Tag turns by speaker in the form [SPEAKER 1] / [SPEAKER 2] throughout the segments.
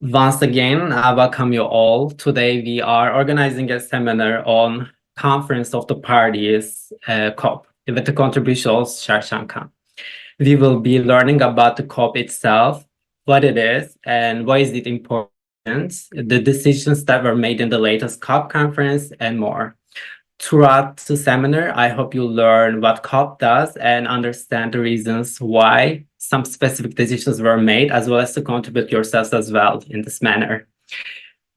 [SPEAKER 1] Once again, I welcome you all. Today, we are organizing a seminar on Conference of the Parties COP with the contribution of Sher Shan Khan. We will be learning about the COP itself, what it is, and why is it important, the decisions that were made in the latest COP conference, and more. Throughout the seminar, I hope you learn what COP does and understand the reasons why some specific decisions were made, as well as to contribute yourselves as well in this manner.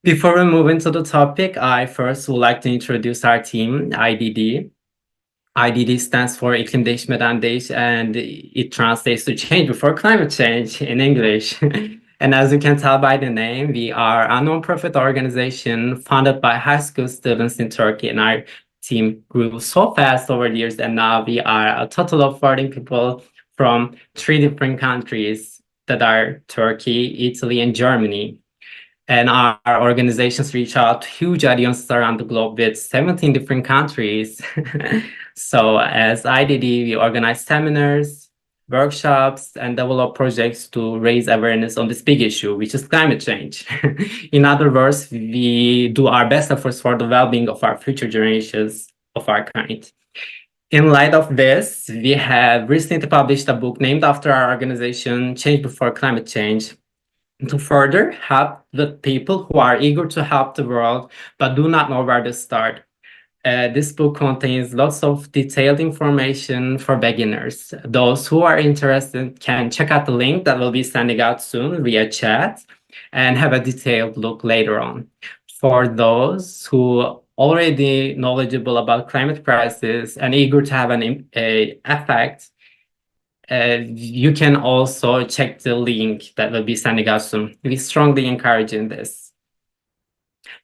[SPEAKER 1] Before we move into the topic, I first would like to introduce our team, IDD. IDD stands for İklim değişmeden değiş, and it translates to change before climate change in English. And as you can tell by the name, we are a non-profit organization founded by high school students in Turkey, and our team grew so fast over the years, and now we are a total of 14 people from 3 different countries that are Turkey, Italy, and Germany. And our organizations reach out to huge audiences around the globe with 17 different countries. So as IDD, we organize seminars, workshops, and develop projects to raise awareness on this big issue, which is climate change. In other words, we do our best efforts for the well-being of our future generations of our kind. In light of this, we have recently published a book named after our organization, Change Before Climate Change, to further help the people who are eager to help the world but do not know where to start. This book contains lots of detailed information for beginners. Those who are interested can check out the link that will be sending out soon via chat and have a detailed look later on. For those who already knowledgeable about climate crisis and eager to have an effect, you can also check the link that will be sending out soon. We strongly encourage in this.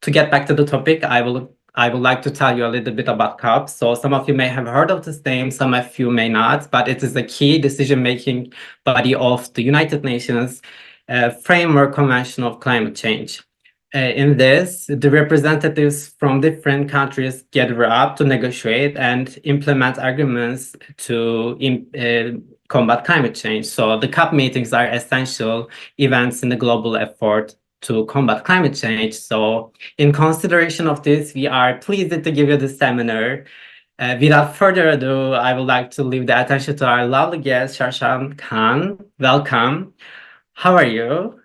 [SPEAKER 1] To get back to the topic, I would like to tell you a little bit about COP. So some of you may have heard of this name, some of you may not, but it is a key decision-making body of the United Nations Framework Convention of Climate Change. In this, the representatives from different countries gather up to negotiate and implement agreements to combat climate change. So the COP meetings are essential events in the global effort to combat climate change. So in consideration of this, we are pleased to give you this seminar. Without further ado, I would like to leave the attention to our lovely guest, Sher Shan Khan. Welcome. How are you?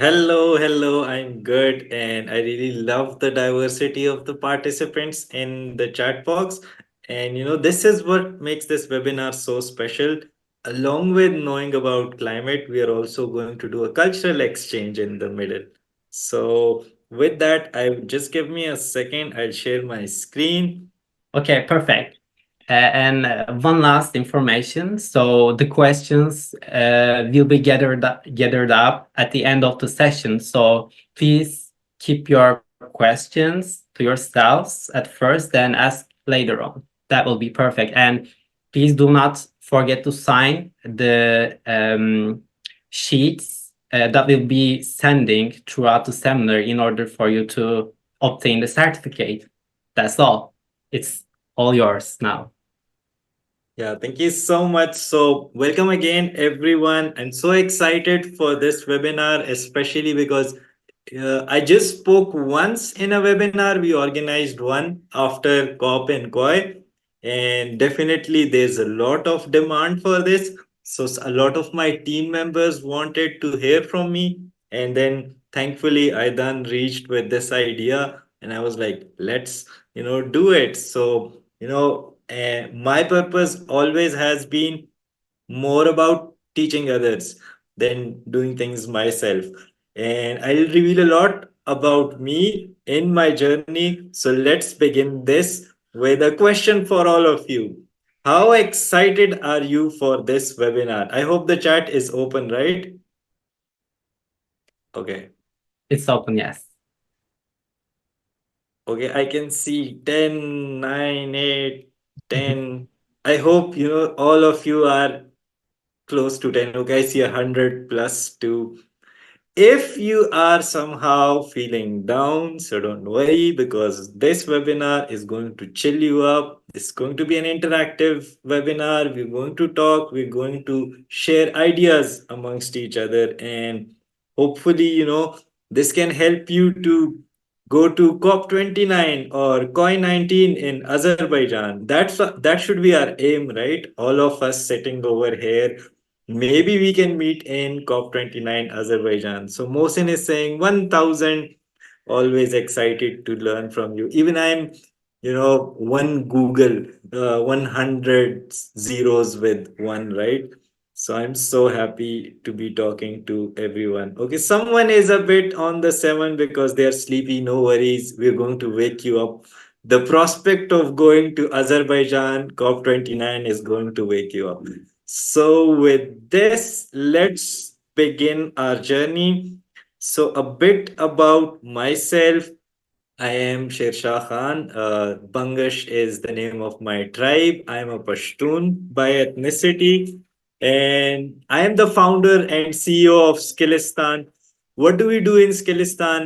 [SPEAKER 2] Hello, I'm good, and I really love the diversity of the participants in the chat box. And this is what makes this webinar so special. Along with knowing about climate, we are also going to do a cultural exchange in the middle. So, with that, just give me a second, I'll share my screen.
[SPEAKER 1] Okay, perfect. And one last information. So the questions will be gathered up at the end of the session. So please keep your questions to yourselves at first, then ask later on. That will be perfect. And please do not forget to sign the sheets that will be sending throughout the seminar in order for you to obtain the certificate. That's all. It's all yours now.
[SPEAKER 2] Yeah, thank you so much. So, welcome again, everyone. I'm so excited for this webinar, especially because I just spoke once in a webinar. We organized one after COP and COY, and definitely there's a lot of demand for this. So, a lot of my team members wanted to hear from me, and then thankfully, I then reached with this idea, and I was like, let's do it. So, my purpose always has been more about teaching others than doing things myself. And I'll reveal a lot about me in my journey. So let's begin this with a question for all of you. How excited are you for this webinar? I hope the chat is open, right? Okay.
[SPEAKER 1] It's open, yes.
[SPEAKER 2] Okay, I can see 10, 9, 8, 10. I hope all of you are close to 10. Okay, I see 100 plus 2. If you are somehow feeling down, so don't worry, because this webinar is going to chill you up. It's going to be an interactive webinar. We're going to talk, we're going to share ideas amongst each other, and hopefully, this can help you to go to COP29 or COY19 in Azerbaijan. That should be our aim, right? All of us sitting over here. Maybe we can meet in COP29 Azerbaijan. So Mohsin is saying 1000. Always excited to learn from you. Even I'm, one Google, 100 zeros with one, right? So I'm so happy to be talking to everyone. Okay, someone is a bit on the seven because they're sleepy. No worries. We're going to wake you up. The prospect of going to Azerbaijan COP29 is going to wake you up. So, with this, let's begin our journey. So, a bit about myself. I am Sher Shan Khan. Bangash is the name of my tribe. I am a Pashtun by ethnicity, and I am the founder and CEO of Skillistan. What do we do in Skillistan?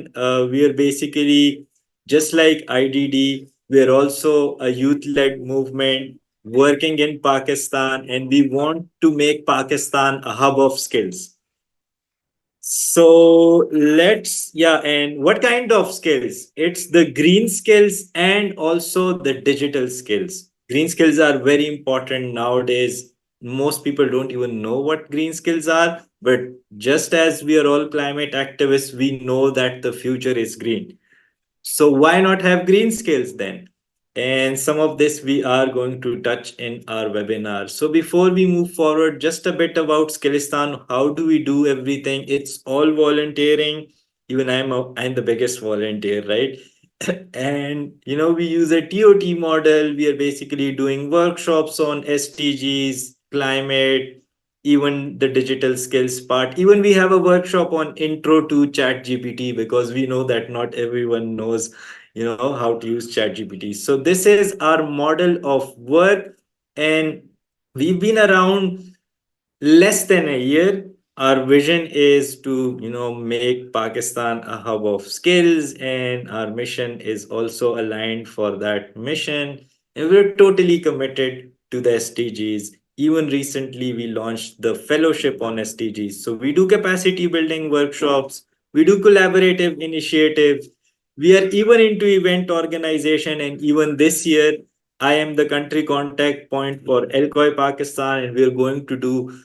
[SPEAKER 2] We are basically just like IDD. We are also a youth-led movement working in Pakistan, and we want to make Pakistan a hub of skills. So yeah, and what kind of skills? It's the green skills and also the digital skills. Green skills are very important nowadays. Most people don't even know what green skills are, but just as we are all climate activists, we know that the future is green. So why not have green skills then? And some of this we are going to touch in our webinar. So before we move forward, just a bit about Skillistan. How do we do everything? It's all volunteering. Even I'm the biggest volunteer, right? And we use a TOT model. We are basically doing workshops on SDGs, climate, even the digital skills part. Even we have a workshop on intro to chat gpt because we know that not everyone knows how to use chat gpt. So this is our model of work, and we've been around less than a year. Our vision is to make Pakistan a hub of skills, and our mission is also aligned for that mission, and we're totally committed to the SDGs. Even recently we launched the fellowship on SDGs, so we do capacity building workshops, we do collaborative initiatives, we are even into event organization. And even this year I am the country contact point for LCOI Pakistan, and we are going to do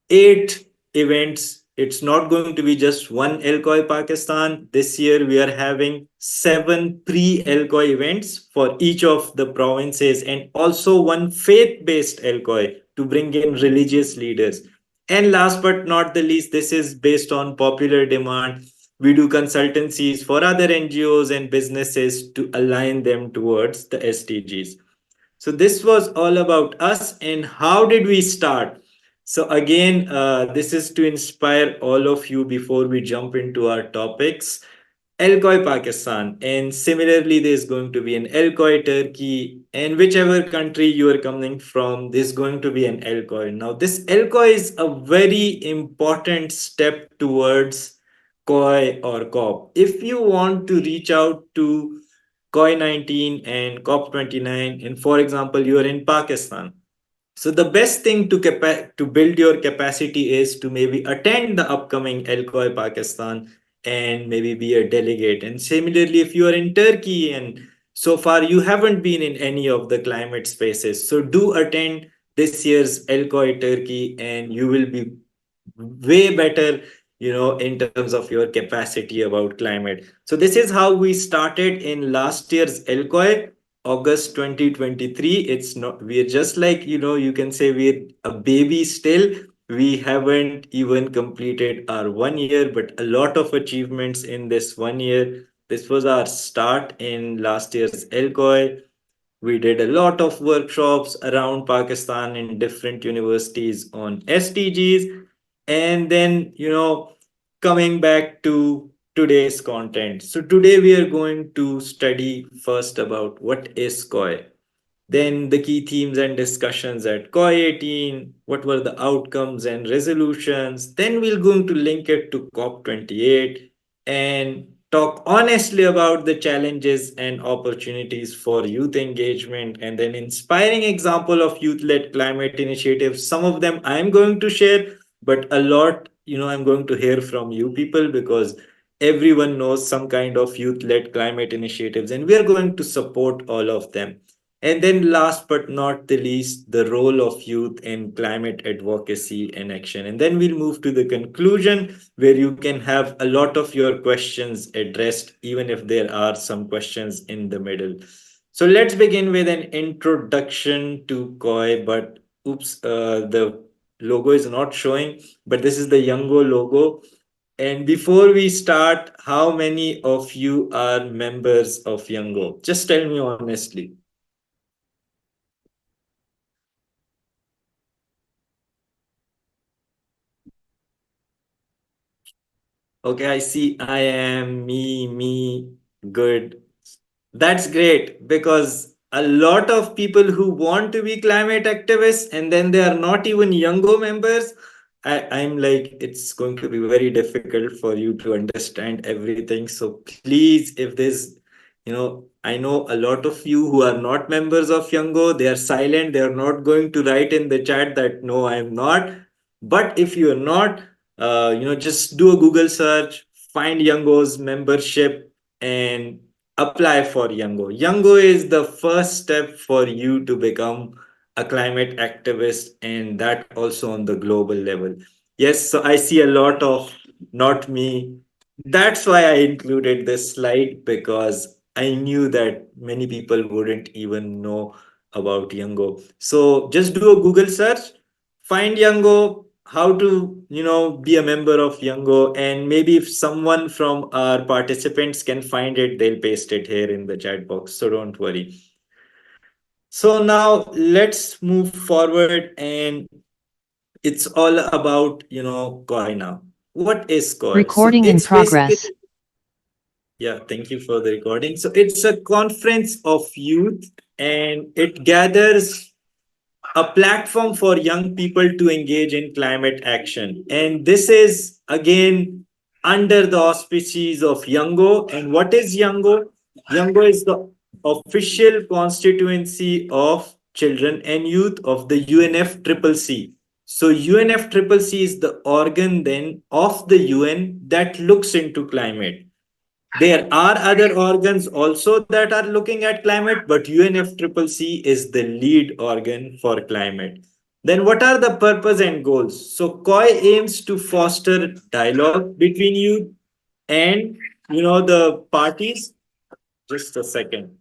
[SPEAKER 2] 8 events. It's not going to be just one LCOI Pakistan. This year we are having 7 pre-LCOI events for each of the provinces, and also one faith-based LCOI to bring in religious leaders. And last but not the least, this is based on popular demand. We do consultancies for other NGOs and businesses to align them towards the SDGs. So this was all about us. And how did we start? So again, this is to inspire all of you before we jump into our topics. Elkoi Pakistan, and similarly, there's going to be an Elkoi Turkey, and whichever country you are coming from, there's going to be an Elkoi. Now, this Elkoi is a very important step towards COI or COP. If you want to reach out to COI19 and COP29, and for example, you are in Pakistan, so the best thing to build your capacity is to maybe attend the upcoming LCOI Pakistan and maybe be a delegate. And similarly, if you are in Turkey and so far you haven't been in any of the climate spaces, so do attend this year's LCOI Turkey, and you will be way better in terms of your capacity about climate. So this is how we started in last year's LCOI, August 2023. It's not, we're just like, you can say we're a baby still. We haven't even completed our 1 year, but a lot of achievements in this 1 year. This was our start in last year's LCOI. We did a lot of workshops around Pakistan in different universities on SDGs. And then, coming back to today's content. So today we are going to study first about what is COI, then the key themes and discussions at COI 18, what were the outcomes and resolutions. Then we're going to link it to COP 28 and talk honestly about the challenges and opportunities for youth engagement, and then inspiring example of youth-led climate initiatives. Some of them I'm going to share, but a lot I'm going to hear from you people, because everyone knows some kind of youth led climate initiatives, and we are going to support all of them. And then, last but not the least, the role of youth in climate advocacy and action. And then we'll move to the conclusion, where you can have a lot of your questions addressed, even if there are some questions in the middle. So let's begin with an introduction to COY. But oops, the logo is not showing, but this is the Youngo logo. And before we start, how many of you are members of Youngo? Just tell me honestly. Okay, I see. I am me, good. That's great, because a lot of people who want to be climate activists and then they are not even Youngo members. I'm like, it's going to be very difficult for you to understand everything. So please, if there's, I know a lot of you who are not members of Youngo, they are silent. They are not going to write in the chat that no, I'm not. But if you are not, just do a Google search, find Youngo's membership, and apply for Youngo. Youngo is the first step for you to become a climate activist, and that also on the global level. Yes, so I see a lot of not me. That's why I included this slide, because I knew that many people wouldn't even know about Youngo. So just do a Google search, find Youngo, how to be a member of Youngo, and maybe if someone from our participants can find it, they'll paste it here in the chat box, so don't worry. So now let's move forward, and it's all about COI now. What is COI? So
[SPEAKER 3] Recording in
[SPEAKER 2] it's basically,
[SPEAKER 3] progress.
[SPEAKER 2] yeah, thank you for the recording. So it's a conference of youth, and it gathers a platform for young people to engage in climate action. And this is again under the auspices of Youngo. And what is Youngo? Youngo is the official constituency of children and youth of the UNFCCC. So UNFCCC is the organ then of the UN that looks into climate. There are other organs also that are looking at climate, but UNFCCC is the lead organ for climate. Then, what are the purpose and goals? So, COI aims to foster dialogue between youth and the parties. Just a second.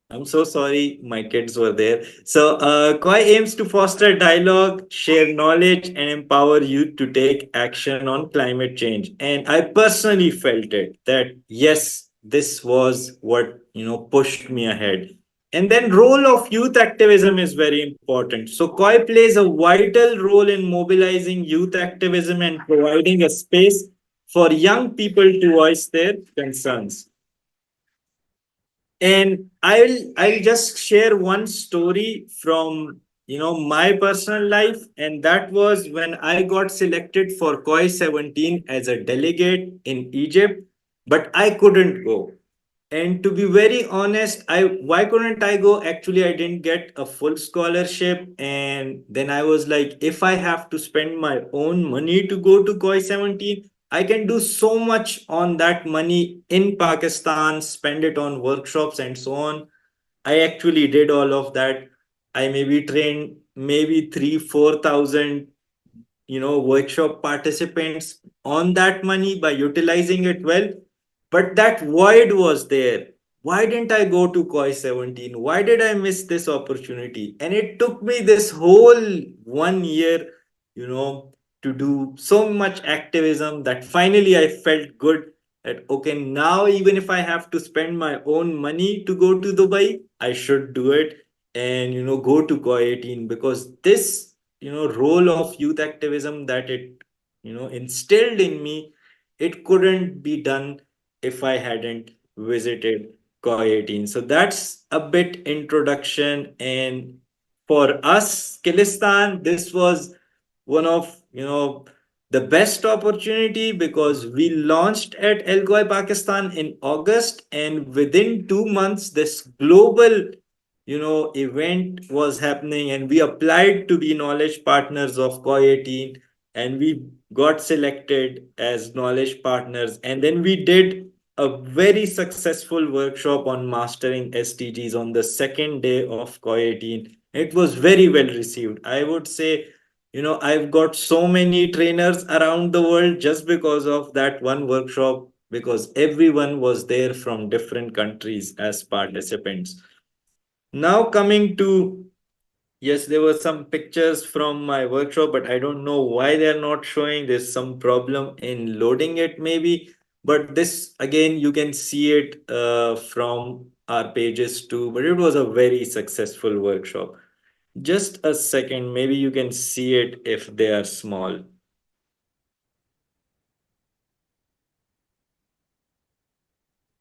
[SPEAKER 2] I'm so sorry, my kids were there. So, COI aims to foster dialogue, share knowledge, and empower youth to take action on climate change. And I personally felt it that yes, this was what pushed me ahead. And then, role of youth activism is very important. So, COI plays a vital role in mobilizing youth activism and providing a space for young people to voice their concerns. And I'll just share one story from my personal life, and that was when I got selected for COI 17 as a delegate in Egypt, but I couldn't go. And to be very honest, I why couldn't I go? Actually, I didn't get a full scholarship. And then I was like, if I have to spend my own money to go to COI 17, I can do so much on that money in Pakistan, spend it on workshops and so on. I actually did all of that. I maybe trained maybe 3 4 thousand workshop participants on that money by utilizing it well. But that void was there. Why didn't I go to COI 17? Why did I miss this opportunity? And it took me this whole 1 year, to do so much activism that finally I felt good that, okay, now even if I have to spend my own money to go to Dubai, I should do it and, go to COI 18, because this, role of youth activism that it, instilled in me, it couldn't be done if I hadn't visited COI 18. So that's a bit introduction. And for us, Kilistan, this was one of the best opportunity, because we launched at El Pakistan in August, and within 2 months, this global event was happening, and we applied to be knowledge partners of COY 18, and we got selected as knowledge partners. And then we did a very successful workshop on mastering SDGs on the second day of COY 18. It was very well received. I would say, I've got so many trainers around the world just because of that one workshop, because everyone was there from different countries as participants. Now, coming to, yes, there were some pictures from my workshop, but I don't know why they're not showing. There's some problem in loading it, maybe. But this, again, you can see it from our pages too. But it was a very successful workshop. Just a second, maybe you can see it if they are small.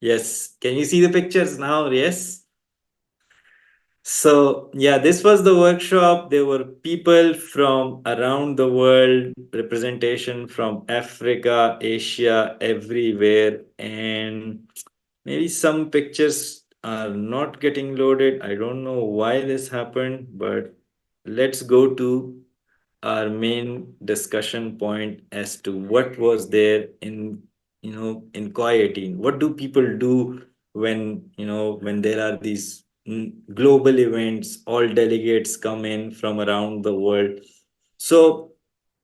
[SPEAKER 2] Yes, can you see the pictures now? Yes. So, yeah, this was the workshop. There were people from around the world, representation from Africa, Asia, everywhere. And maybe some pictures are not getting loaded. I don't know why this happened, but let's go to our main discussion point as to what was there in in COI 18. What do people do when when there are these global events, all delegates come in from around the world. So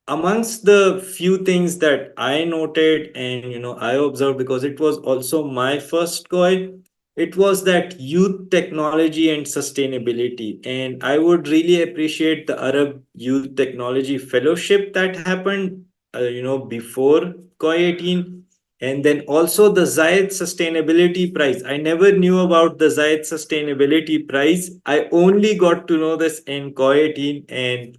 [SPEAKER 2] amongst the few things that I noted and I observed, because it was also my first COI, it was that youth technology and sustainability. And I would really appreciate the Arab Youth Technology Fellowship that happened before COI 18. And then also the Zayed Sustainability Prize. I never knew about the Zayed Sustainability Prize. I only got to know this in COI 18, and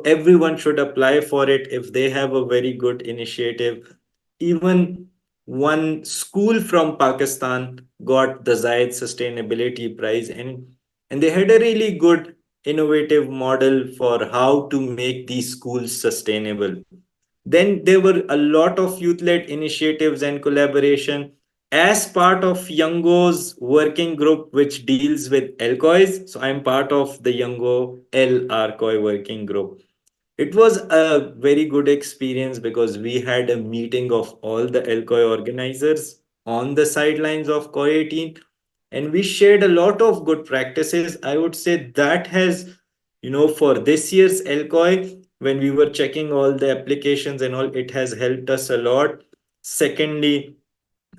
[SPEAKER 2] everyone should apply for it if they have a very good initiative. Even one school from Pakistan got the Zayed Sustainability Prize, and they had a really good innovative model for how to make these schools sustainable. Then there were a lot of youth-led initiatives and collaboration as part of Youngo's working group, which deals with LCOIs. So I'm part of the Youngo LRCOI working group. It was a very good experience because we had a meeting of all the LCOI organizers on the sidelines of COI 18, and we shared a lot of good practices. I would say that has, for this year's LCOI, when we were checking all the applications and all, it has helped us a lot. Secondly,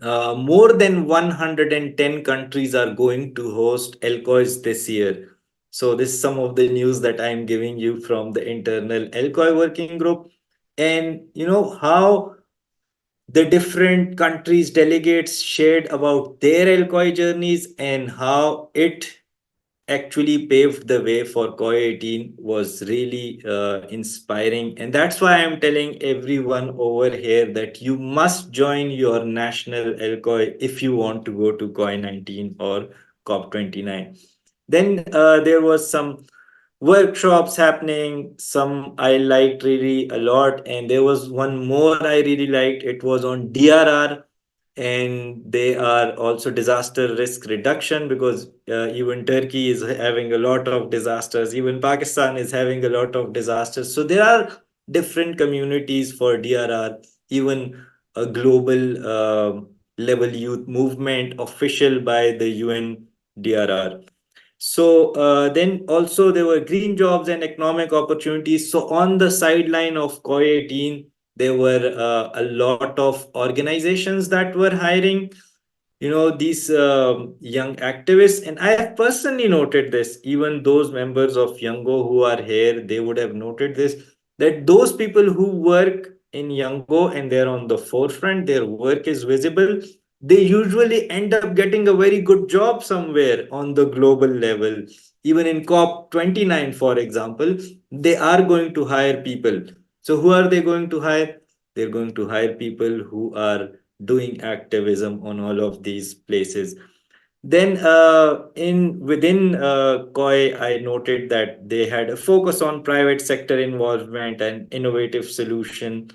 [SPEAKER 2] more than 110 countries are going to host LCOIs this year. So this is some of the news that I'm giving you from the internal LCOI working group. And how the different countries delegates shared about their LCOI journeys and how it actually paved the way for COI 18 was really inspiring. And that's why I'm telling everyone over here that you must join your national LCOI if you want to go to COI 19 or COP 29. Then there was some workshops happening. Some I liked really a lot, and there was one more I really liked. It was on DRR, and they are also disaster risk reduction, because even Turkey is having a lot of disasters, even Pakistan is having a lot of disasters. So there are different communities for DRR, even a global level youth movement official by the UN DRR. So then also there were green jobs and economic opportunities. So on the sideline of COI 18, there were a lot of organizations that were hiring these young activists. And I have personally noted this. Even those members of Youngo who are here, they would have noted this, that those people who work in Youngo and they're on the forefront, their work is visible, they usually end up getting a very good job somewhere on the global level. Even in COP 29, for example, they are going to hire people. So who are they going to hire? They're going to hire people who are doing activism on all of these places. Then in within COI, I noted that they had a focus on private sector involvement and innovative solution,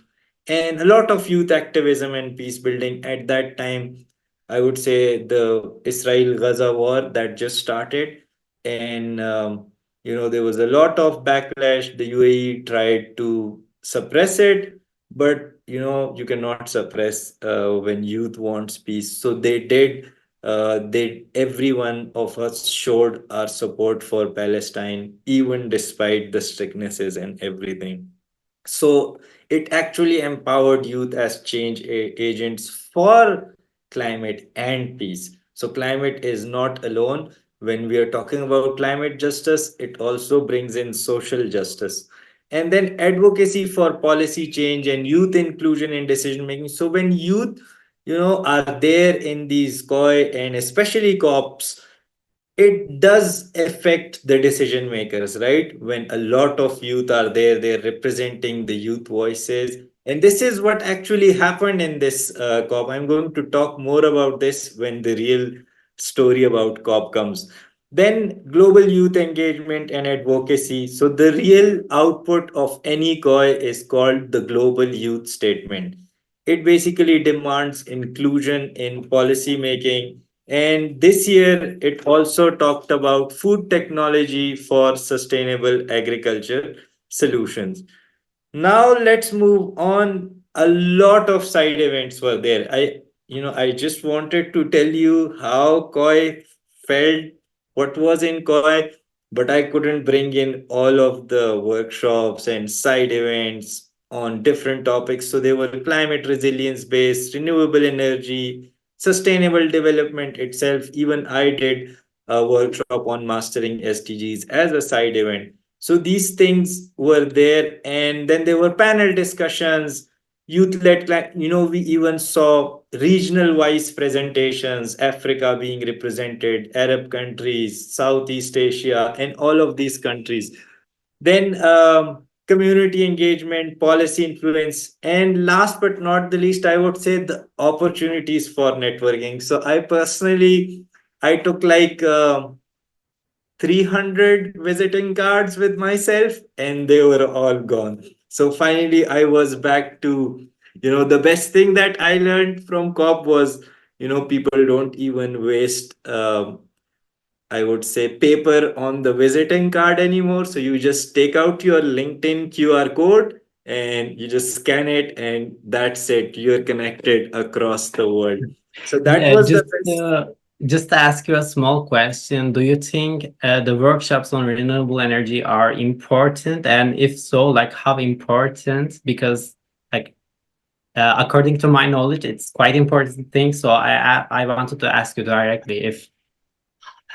[SPEAKER 2] and a lot of youth activism and peace building at that time. I would say the Israel-Gaza war that just started. and there was a lot of backlash. The UAE tried to suppress it, but you cannot suppress when youth wants peace. So they did. Every one of us showed our support for Palestine, even despite the strictnesses and everything. So it actually empowered youth as change agents for climate and peace. So climate is not alone. When we are talking about climate justice, it also brings in social justice. And then advocacy for policy change and youth inclusion in decision making. So when youth, are there in these COI and especially COPs, it does affect the decision makers, right? When a lot of youth are there, they're representing the youth voices. And this is what actually happened in this COP. I'm going to talk more about this when the real story about COP comes. Then global youth engagement and advocacy. So the real output of any COI is called the global youth statement. It basically demands inclusion in policy making, and this year, it also talked about food technology for sustainable agriculture solutions. Now let's move on. A lot of side events were there. I just wanted to tell you how COI felt, what was in COI, but I couldn't bring in all of the workshops and side events on different topics. So they were climate resilience based, renewable energy, sustainable development itself. Even I did a workshop on mastering SDGs as a side event. So these things were there, and then there were panel discussions, youth-led. We even saw regional-wise presentations, Africa being represented, Arab countries, Southeast Asia, and all of these countries. Then community engagement, policy influence, and last but not the least, I would say the opportunities for networking. So I personally, I took like 300 visiting cards with myself, and they were all gone. So finally I was back to, the best thing that I learned from COP was, people don't even waste, I would say, paper on the visiting card anymore. So you just take out your LinkedIn QR code and you just scan it, and that's it, you're connected across the world. So that
[SPEAKER 1] Yeah,
[SPEAKER 2] was the best.
[SPEAKER 1] just to ask you a small question, do you think the workshops on renewable energy are important? And if so, like how important? Because like according to my knowledge, it's quite important thing. So I wanted to ask you directly if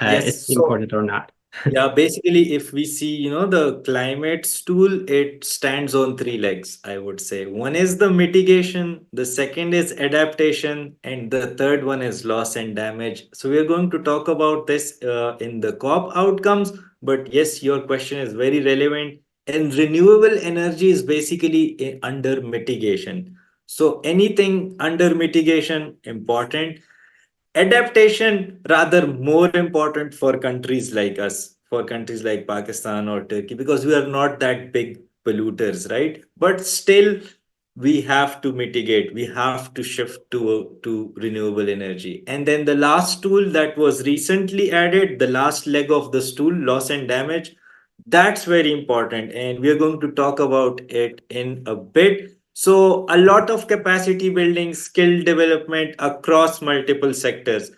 [SPEAKER 1] it's
[SPEAKER 2] Yes. So
[SPEAKER 1] important or not.
[SPEAKER 2] yeah, basically, if we see, the climate stool, it stands on three legs, I would say. One is the mitigation, the second is adaptation, and the third one is loss and damage. So we are going to talk about this in the COP outcomes. But yes, your question is very relevant. And renewable energy is basically under mitigation. So anything under mitigation, important. Adaptation, rather more important for countries like us, for countries like Pakistan or Turkey, because we are not that big polluters, right? But still, we have to mitigate. We have to shift to renewable energy. And then the last tool that was recently added, the last leg of the stool, loss and damage, that's very important. And we are going to talk about it in a bit. So, a lot of capacity building, skill development across multiple sectors.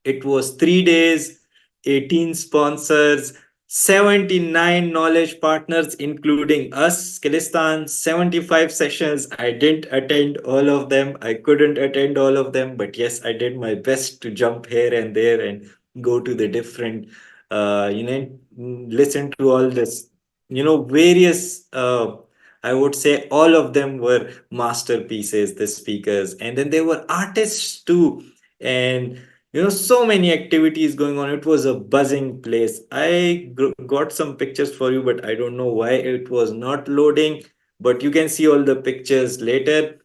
[SPEAKER 2] It was 3 days, 18 sponsors, 79 knowledge partners, including us, Skilistan, 75 sessions. I didn't attend all of them. I couldn't attend all of them, but yes, I did my best to jump here and there and go to the different, listen to all this, various. I would say all of them were masterpieces, the speakers, and then there were artists too, and so many activities going on. It was a buzzing place. I got some pictures for you, but I don't know why it was not loading, but you can see all the pictures later.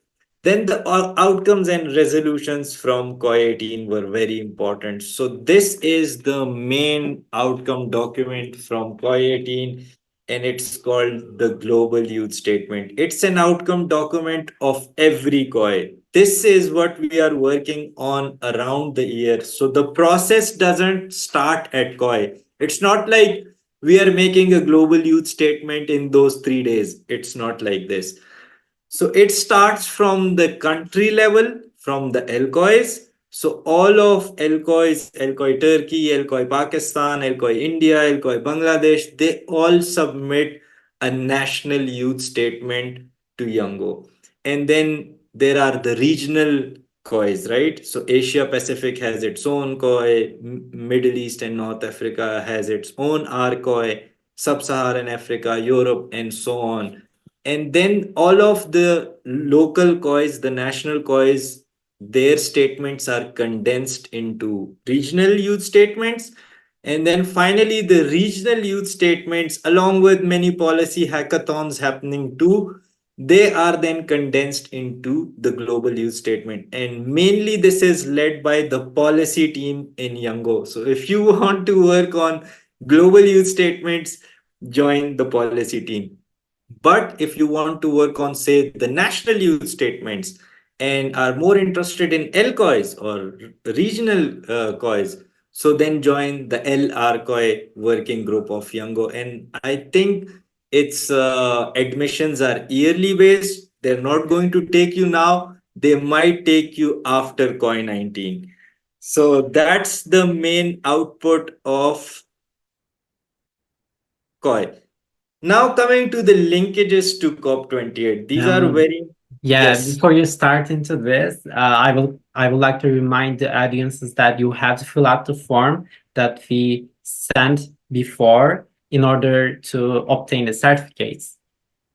[SPEAKER 2] Then the outcomes and resolutions from COI 18 were very important. So this is the main outcome document from COI 18, and it's called the Global Youth Statement. It's an outcome document of every COI. This is what we are working on around the year. So the process doesn't start at COI. It's not like we are making a global youth statement in those 3 days. It's not like this. So it starts from the country level, from the LCOIs. So all of LCOIs, LCOI Turkey, LCOI Pakistan, LCOI India, LCOI Bangladesh, they all submit a national youth statement to Yango. And then there are the regional COIs, right? So Asia Pacific has its own COI, Middle East and North Africa has its own RCOI, Sub-Saharan Africa, Europe, and so on. And then all of the local COIs, the national COIs, their statements are condensed into regional youth statements. And then finally, the regional youth statements, along with many policy hackathons happening too, they are then condensed into the global youth statement. And mainly, this is led by the policy team in Yango. So if you want to work on global youth statements, join the policy team. But if you want to work on, say, the national youth statements and are more interested in LCOIs or regional COIs, so then join the LRCOI working group of Yango. And I think its admissions are yearly based. They're not going to take you now. They might take you after COI 19. So that's the main output of COI. Now coming to the linkages to COP28. These are
[SPEAKER 1] Um,
[SPEAKER 2] very,
[SPEAKER 1] yeah,
[SPEAKER 2] yes.
[SPEAKER 1] before you start into this, I would like to remind the audiences that you have to fill out the form that we sent before in order to obtain the certificates.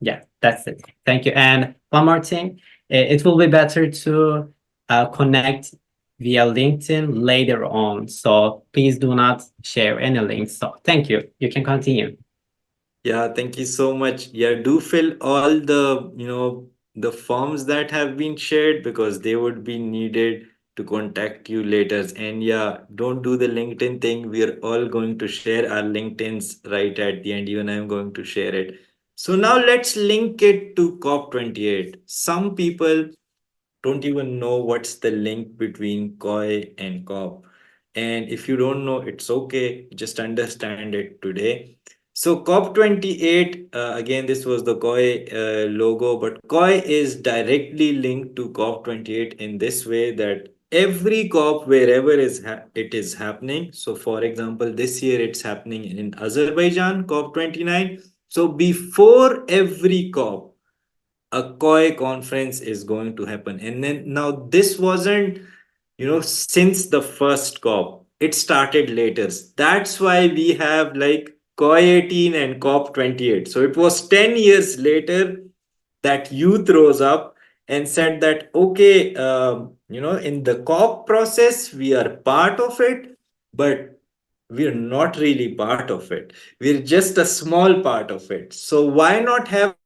[SPEAKER 1] Yeah, that's it. Thank you. And one more thing, it will be better to connect via LinkedIn later on. So please do not share any links. So thank you. You can continue.
[SPEAKER 2] Yeah, thank you so much. Yeah, do fill all the, the forms that have been shared because they would be needed to contact you later. And yeah, don't do the LinkedIn thing. We are all going to share our LinkedIn's right at the end. Even I'm going to share it. So now let's link it to COP28. Some people don't even know what's the link between COI and COP. And if you don't know, it's okay. Just understand it today. So COP28, again, this was the COI logo, but COI is directly linked to COP28 in this way that every COP, wherever it is happening. So for example, this year it's happening in Azerbaijan, COP29. So before every COP, a COI conference is going to happen. And then now this wasn't, since the first COP, it started later. That's why we have like COI 18 and COP 28. So it was 10 years later that youth rose up and said that, okay, in the COP process, we are part of it, but we're not really part of it. We're just a small part of it. So why not have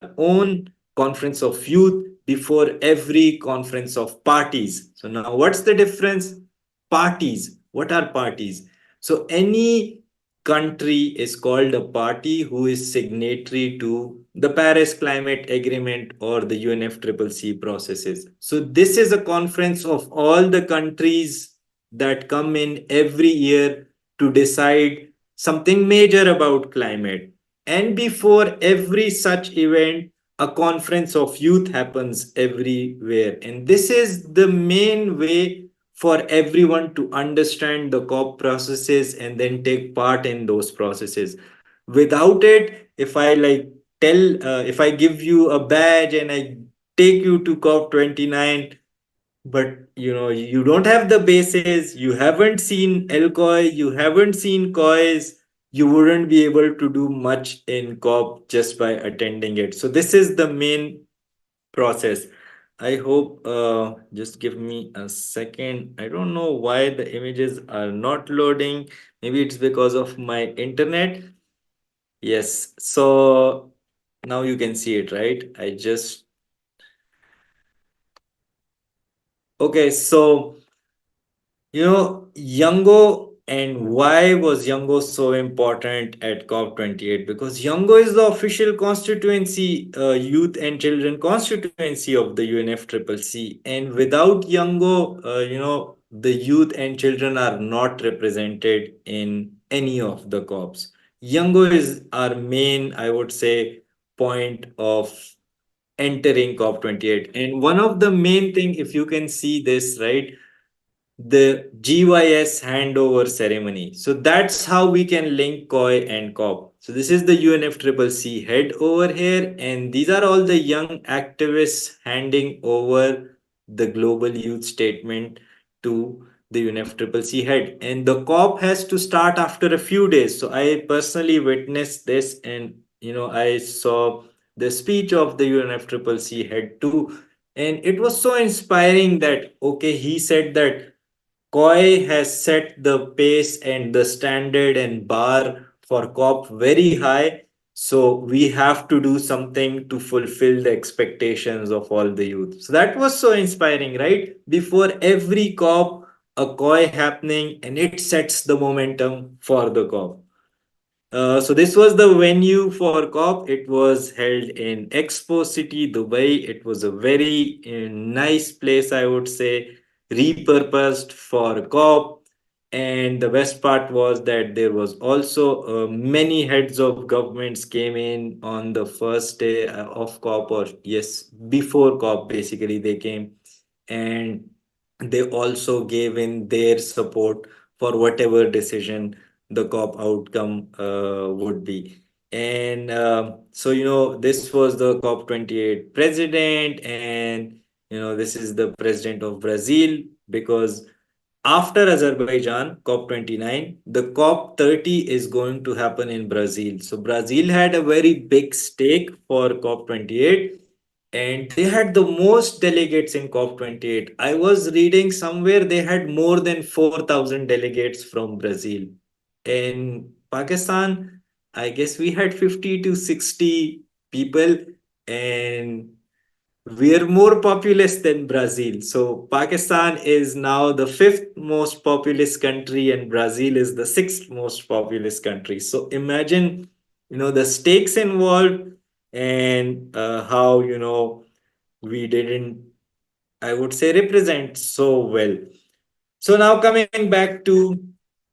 [SPEAKER 2] our own conference of youth before every conference of parties? So now what's the difference? Parties. What are parties? So any country is called a party who is signatory to the Paris Climate Agreement or the UNFCCC processes. So this is a conference of all the countries that come in every year to decide something major about climate. And before every such event, a conference of youth happens everywhere. And this is the main way for everyone to understand the COP processes and then take part in those processes. Without it, if I like if I give you a badge and I take you to COP 29, but you don't have the bases, you haven't seen LCOI, you haven't seen COIs, you wouldn't be able to do much in COP just by attending it. So this is the main process. I hope, just give me a second. I don't know why the images are not loading. Maybe it's because of my internet. Yes, so now you can see it, right? I just, okay, so Yango, and why was Yango so important at COP28? Because Yango is the official constituency, youth and children constituency of the UNFCCC. And without Yango, the youth and children are not represented in any of the COPs. Yango is our main, I would say, point of entering COP28. And one of the main thing, if you can see this, right, the GYS handover ceremony. So that's how we can link COI and COP. So this is the UNFCCC head over here, and these are all the young activists handing over the global youth statement to the UNFCCC head. And the COP has to start after a few days. So I personally witnessed this, and I saw the speech of the UNFCCC head too. And it was so inspiring that, okay, he said that COI has set the pace and the standard and bar for COP very high. So we have to do something to fulfill the expectations of all the youth. So that was so inspiring, right? Before every COP, a COI happening, and it sets the momentum for the COP. So this was the venue for COP. It was held in Expo City, Dubai. It was a very nice place, I would say, repurposed for COP. And the best part was that there was also many heads of governments came in on the first day of COP, or yes, before COP. Basically, they came, and they also gave in their support for whatever decision the COP outcome would be. And so, this was the COP28 president, and, this is the president of Brazil, because after Azerbaijan, COP29, the COP30 is going to happen in Brazil. So Brazil had a very big stake for COP28, and they had the most delegates in COP28. I was reading somewhere they had more than 4,000 delegates from Brazil. In Pakistan, I guess we had 50 to 60 people, and we are more populous than Brazil. So Pakistan is now the fifth most populous country, and Brazil is the sixth most populous country. So imagine, the stakes involved, and how, we didn't, I would say, represent so well. So now coming back to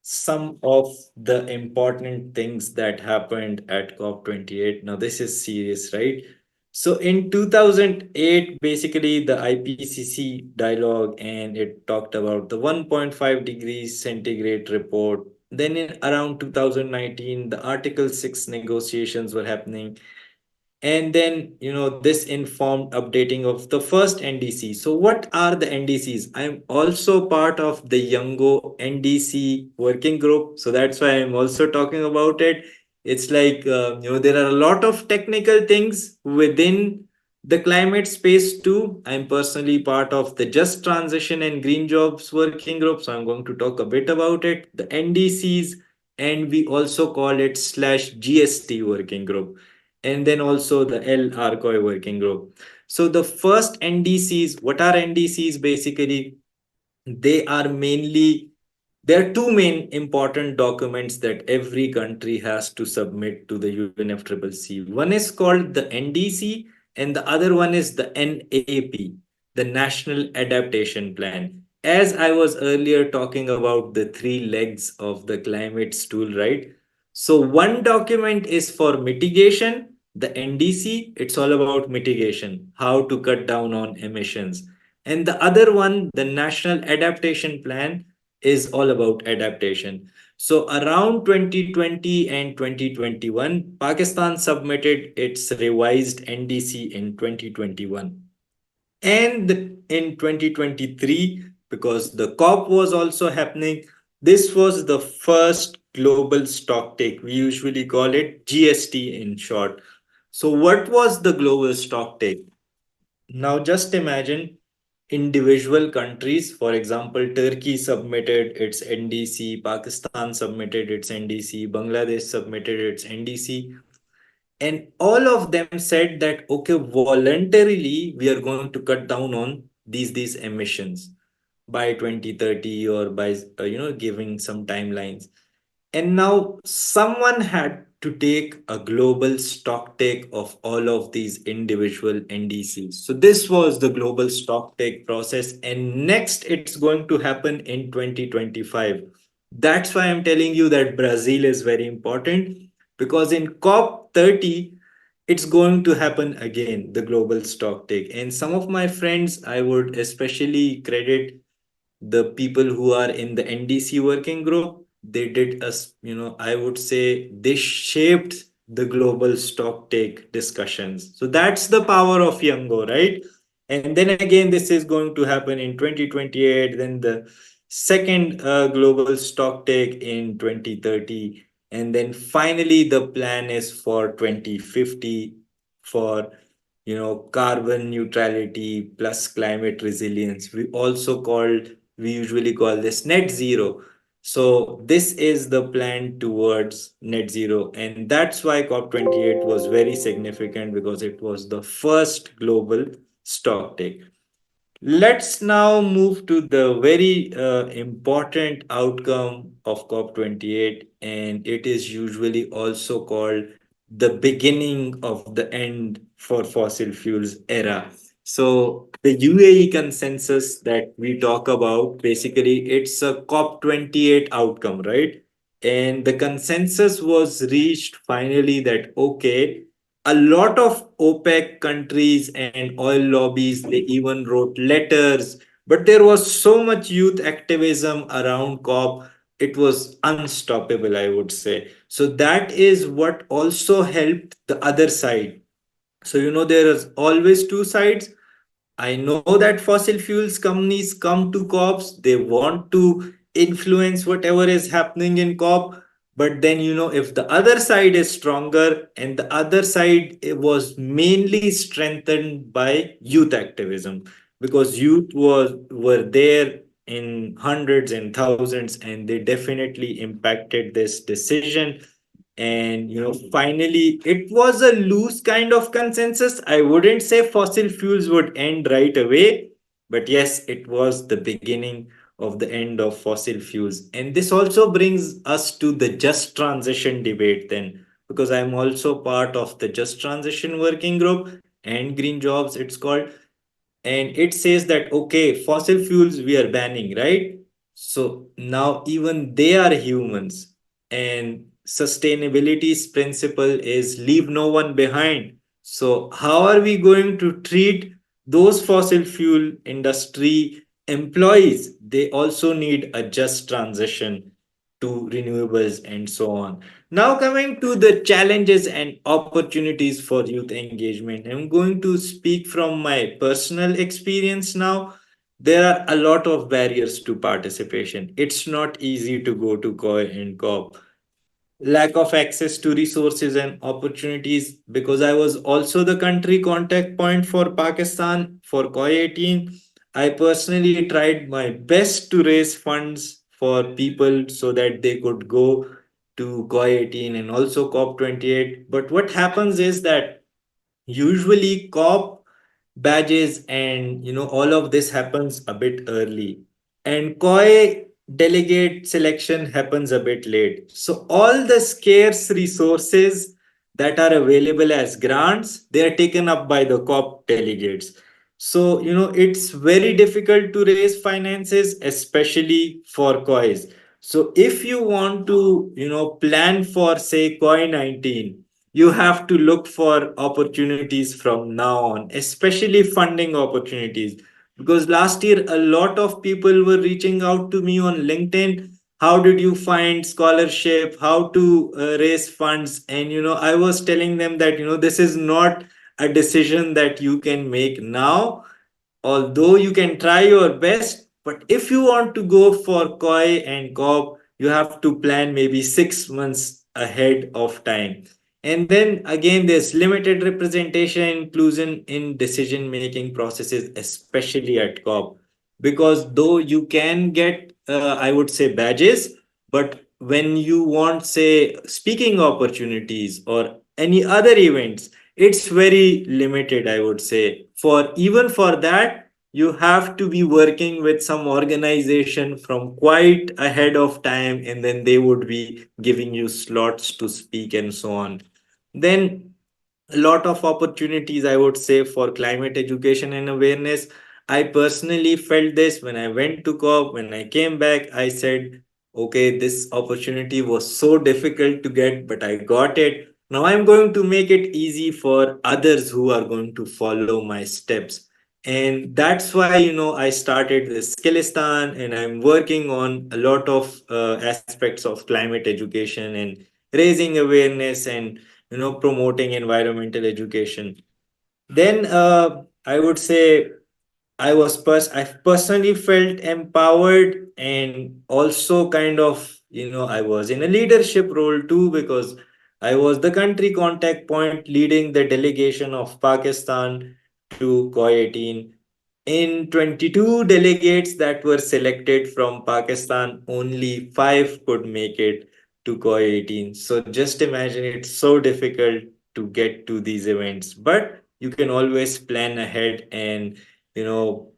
[SPEAKER 2] some of the important things that happened at COP28. Now this is serious, right? So in 2008, basically the IPCC dialogue, and it talked about the 1.5 degrees centigrade report. Then in around 2019, the Article 6 negotiations were happening, and then this informed updating of the first NDC. So what are the NDCs? I'm also part of the Yango NDC working group, so that's why I'm also talking about it. It's like, there are a lot of technical things within the climate space too. I'm personally part of the Just Transition and Green Jobs working group, so I'm going to talk a bit about it, the NDCs, and we also call it /GST working group, and then also the LRCOI working group. So the first NDCs, what are NDCs basically? They are mainly, there are two main important documents that every country has to submit to the UNFCCC. One is called the NDC, and the other one is the NAP, the National Adaptation Plan. As I was earlier talking about the three legs of the climate stool, right? So one document is for mitigation, the NDC, it's all about mitigation, how to cut down on emissions. And the other one, the National Adaptation Plan, is all about adaptation. So around 2020 and 2021, Pakistan submitted its revised NDC in 2021. And in 2023, because the COP was also happening, this was the first global stock take. We usually call it GST in short. So what was the global stock take? Now just imagine individual countries. For example, Turkey submitted its NDC, Pakistan submitted its NDC, Bangladesh submitted its NDC, and all of them said that, okay, voluntarily we are going to cut down on these emissions by 2030, or by giving some timelines. And now someone had to take a global stock take of all of these individual NDCs. So this was the global stock take process. And next it's going to happen in 2025. That's why I'm telling you that Brazil is very important, because in COP30, it's going to happen again, the global stock take. And some of my friends, I would especially credit the people who are in the NDC working group. They did us, I would say they shaped the global stock take discussions. So that's the power of Yango, right? And then again, this is going to happen in 2028, then the second global stock take in 2030, and then finally the plan is for 2050 for carbon neutrality plus climate resilience. We usually call this net zero. So this is the plan towards net zero, and that's why COP28 was very significant, because it was the first global stock take. Let's now move to the very important outcome of COP28, and it is usually also called the beginning of the end for fossil fuels era. So, the UAE consensus that we talk about, basically, it's a COP28 outcome, right? And the consensus was reached finally that, okay, a lot of OPEC countries and oil lobbies, they even wrote letters, but there was so much youth activism around COP. It was unstoppable, I would say. So that is what also helped the other side. So, there is always two sides. I know that fossil fuels companies come to COPs, they want to influence whatever is happening in COP. But then, if the other side is stronger, and the other side, it was mainly strengthened by youth activism, because youth were there in hundreds and thousands, and they definitely impacted this decision. And finally, it was a loose kind of consensus. I wouldn't say fossil fuels would end right away, but yes, it was the beginning of the end of fossil fuels. And this also brings us to the just transition debate, then, because I'm also part of the just transition working group, and green jobs it's called. And it says that, okay, fossil fuels we are banning, right? So now even they are humans, and sustainability's principle is leave no one behind. So how are we going to treat those fossil fuel industry employees? They also need a just transition to renewables and so on. Now, coming to the challenges and opportunities for youth engagement, I'm going to speak from my personal experience now. There are a lot of barriers to participation. It's not easy to go to COI and COP. Lack of access to resources and opportunities, because I was also the country contact point for Pakistan for COI 18. I personally tried my best to raise funds for people so that they could go to COI 18 and also COP 28. But what happens is that usually COP badges and all of this happens a bit early, and COI delegate selection happens a bit late. So all the scarce resources that are available as grants, they are taken up by the COP delegates. So it's very difficult to raise finances, especially for COIs. So if you want to plan for, say, COI 19, you have to look for opportunities from now on, especially funding opportunities. Because last year, a lot of people were reaching out to me on LinkedIn. How did you find scholarship? How to raise funds? And, I was telling them that, this is not a decision that you can make now, although you can try your best. But if you want to go for COI and COP, you have to plan maybe 6 months ahead of time. And then again, there's limited representation and inclusion in decision making processes, especially at COP. Because though you can get, I would say, badges, but when you want, say, speaking opportunities or any other events, it's very limited, I would say. For even for that, you have to be working with some organization from quite ahead of time, and then they would be giving you slots to speak and so on. Then a lot of opportunities, I would say, for climate education and awareness. I personally felt this when I went to COP. When I came back, I said okay, this opportunity was so difficult to get, but I got it. Now I'm going to make it easy for others who are going to follow my steps. And that's why, I started this Skillistan, and I'm working on a lot of aspects of climate education and raising awareness and, promoting environmental education. Then I would say I personally felt empowered, and also kind of, I was in a leadership role too, because I was the country contact point leading the delegation of Pakistan to COY 18. In 22 delegates that were selected from Pakistan, only 5 could make it to COY 18. So just imagine, it's so difficult to get to these events, but you can always plan ahead, and you know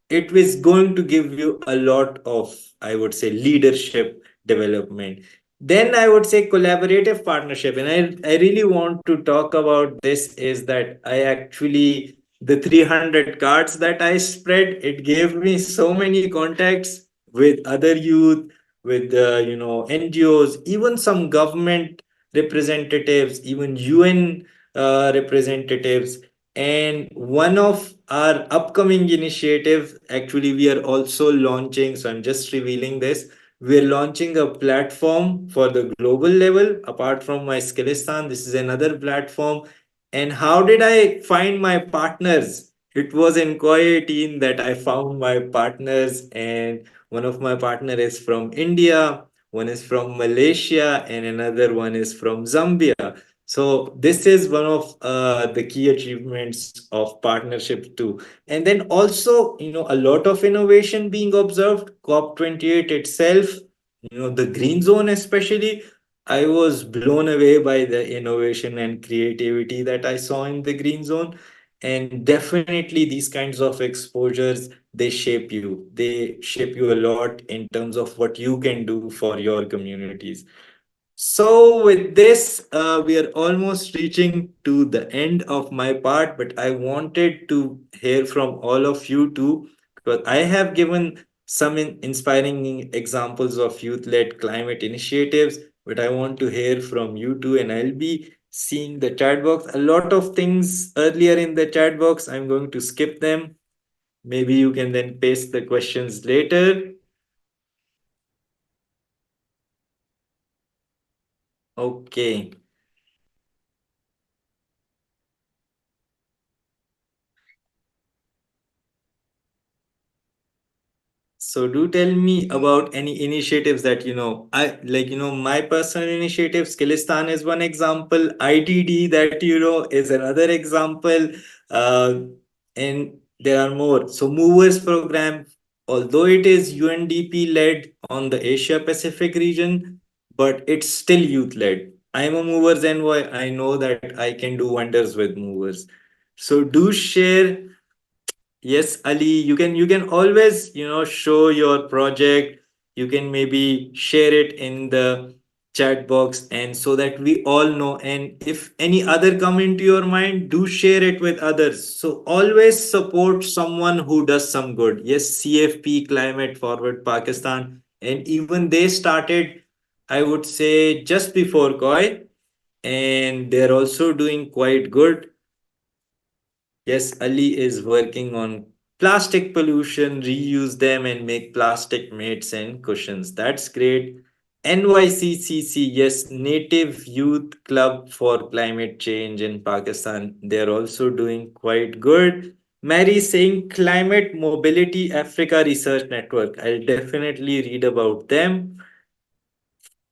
[SPEAKER 2] it was going to give you a lot of, I would say, leadership development. Then I would say collaborative partnership, and I really want to talk about this, is that I actually, the 300 cards that I spread, it gave me so many contacts with other youth, with NGOs, even some government representatives, even UN representatives. And one of our upcoming initiative, actually, we are also launching. So I'm just revealing this. We're launching a platform for the global level. Apart from my Skillistan, this is another platform. And how did I find my partners? It was in COI 18 that I found my partners, and one of my partner is from India, one is from Malaysia, and another one is from Zambia. So this is one of the key achievements of partnership too. And then also, a lot of innovation being observed. COP28 itself, the green zone especially, I was blown away by the innovation and creativity that I saw in the green zone. And definitely these kinds of exposures, they shape you. They shape you a lot in terms of what you can do for your communities. So, with this, we are almost reaching to the end of my part, but I wanted to hear from all of you too, because I have given some inspiring examples of youth led climate initiatives, but I want to hear from you too, and I'll be seeing the chat box. A lot of things earlier in the chat box, I'm going to skip them. Maybe you can then paste the questions later. Okay. So do tell me about any initiatives that I like. My personal initiative, Skillistan is one example. IDD, that is another example, uh, and there are more. So Movers program, although it is UNDP led on the Asia Pacific region, but it's still youth led. I'm a Movers envoy. I know that I can do wonders with Movers. So do share. Yes, Ali, you can always, show your project. You can maybe share it in the chat box, and so that we all know. And if any other come into your mind, do share it with others. So always support someone who does some good. Yes, CFP, Climate Forward Pakistan, and even they started, I would say, just before COI, and they're also doing quite good. Yes, Ali is working on plastic pollution, reuse them and make plastic mates and cushions. That's great. NYCCC, yes, Native Youth Club for Climate Change in Pakistan. They're also doing quite good. Mary saying Climate Mobility Africa Research Network. I'll definitely read about them.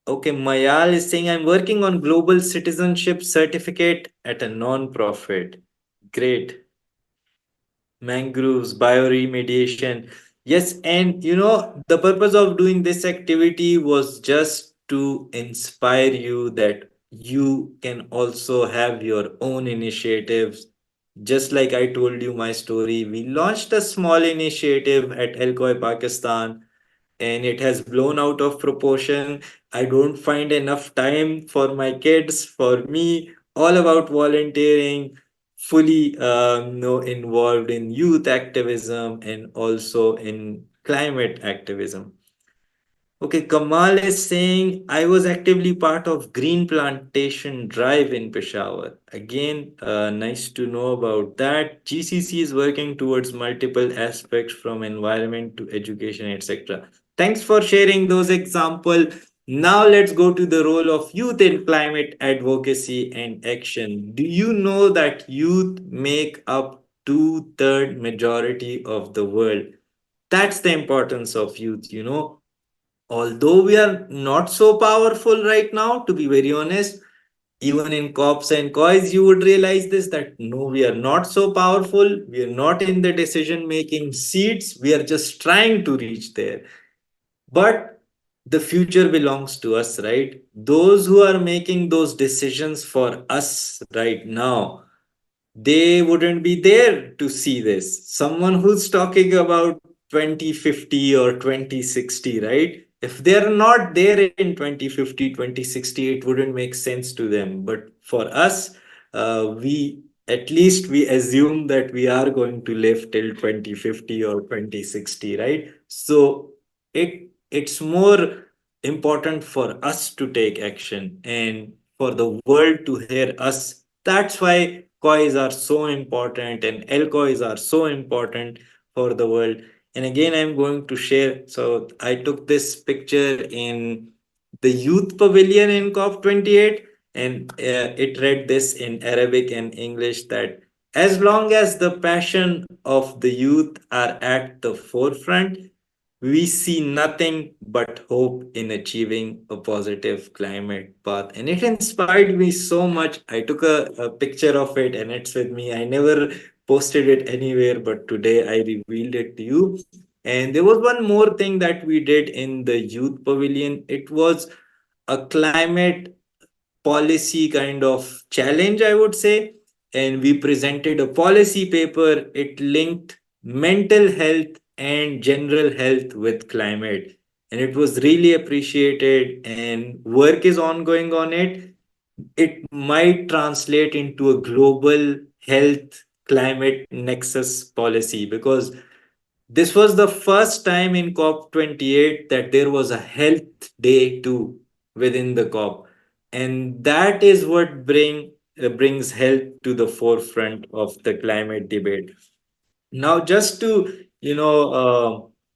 [SPEAKER 2] Okay, Mayal is saying I'm working on global citizenship certificate at a non-profit. Great. Mangroves, bioremediation. Yes, and the purpose of doing this activity was just to inspire you that you can also have your own initiatives. Just like I told you my story, we launched a small initiative at Elkoi, Pakistan, and it has blown out of proportion. I don't find enough time for my kids, for me, all about volunteering, fully involved in youth activism and also in climate activism. Okay, Kamal is saying I was actively part of Green Plantation Drive in Peshawar. Again, nice to know about that. GCC is working towards multiple aspects from environment to education, etc. Thanks for sharing those examples. Now let's go to the role of youth in climate advocacy and action. Do you know that youth make up two-third majority of the world? That's the importance of youth. Although we are not so powerful right now, to be very honest, even in cops and coys, you would realize this that no, we are not so powerful. We are not in the decision making seats. We are just trying to reach there. But the future belongs to us, right? Those who are making those decisions for us right now, they wouldn't be there to see this. Someone who's talking about 2050 or 2060, right? If they're not there in 2050, 2060, it wouldn't make sense to them. But for us, we at least we assume that we are going to live till 2050 or 2060, right? So it's more important for us to take action and for the world to hear us. That's why COYs are so important and LCOYs are so important for the world. And again, I'm going to share. So I took this picture in the youth pavilion in COP28, and it read this in Arabic and English that as long as the passion of the youth are at the forefront, we see nothing but hope in achieving a positive climate path. And it inspired me so much. I took a picture of it and it's with me. I never posted it anywhere, but today I revealed it to you. And there was one more thing that we did in the youth pavilion. It was a climate policy kind of challenge, I would say. And we presented a policy paper. It linked mental health and general health with climate. And it was really appreciated, and work is ongoing on it. It might translate into a global health climate nexus policy because this was the first time in COP28 that there was a health day too within the COP. And that is what brings health to the forefront of the climate debate. Now, just to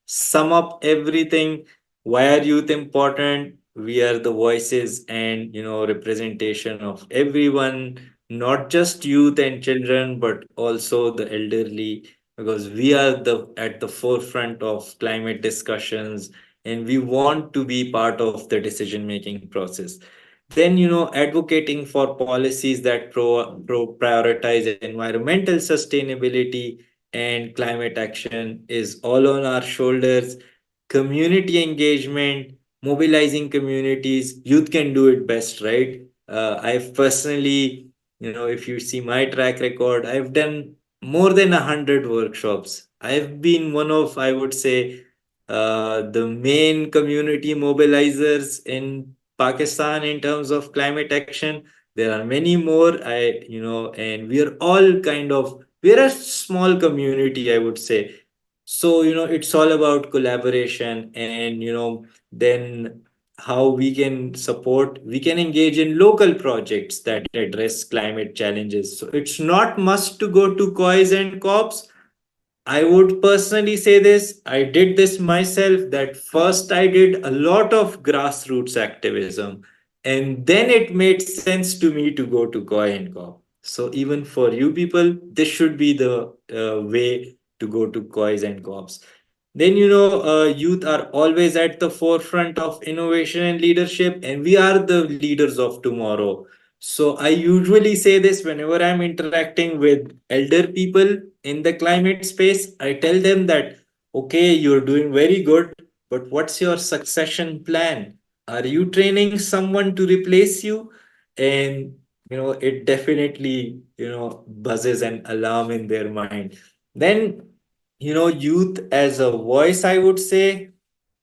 [SPEAKER 2] sum up everything, why are youth important? We are the voices and representation of everyone, not just youth and children, but also the elderly, because we are the at the forefront of climate discussions, and we want to be part of the decision making process. Then, advocating for policies that prioritize environmental sustainability and climate action is all on our shoulders. Community engagement, mobilizing communities, youth can do it best, right? I've personally, if you see my track record, I've done more than 100 workshops. I've been one of, I would say, the main community mobilizers in Pakistan in terms of climate action. There are many more, and we are all we're a small community, I would say. So, it's all about collaboration and, then how we can engage in local projects that address climate challenges. So it's not must to go to COIs and COPs. I would personally say this. I did this myself. That first I did a lot of grassroots activism, and then it made sense to me to go to COI and COP. So even for you people, this should be the way to go to COIs and COPs. Then, youth are always at the forefront of innovation and leadership, and we are the leaders of tomorrow. So I usually say this whenever I'm interacting with elder people in the climate space. I tell them that, okay, you're doing very good, but what's your succession plan? Are you training someone to replace you? And, it definitely, buzzes an alarm in their mind. Then, youth as a voice, I would say,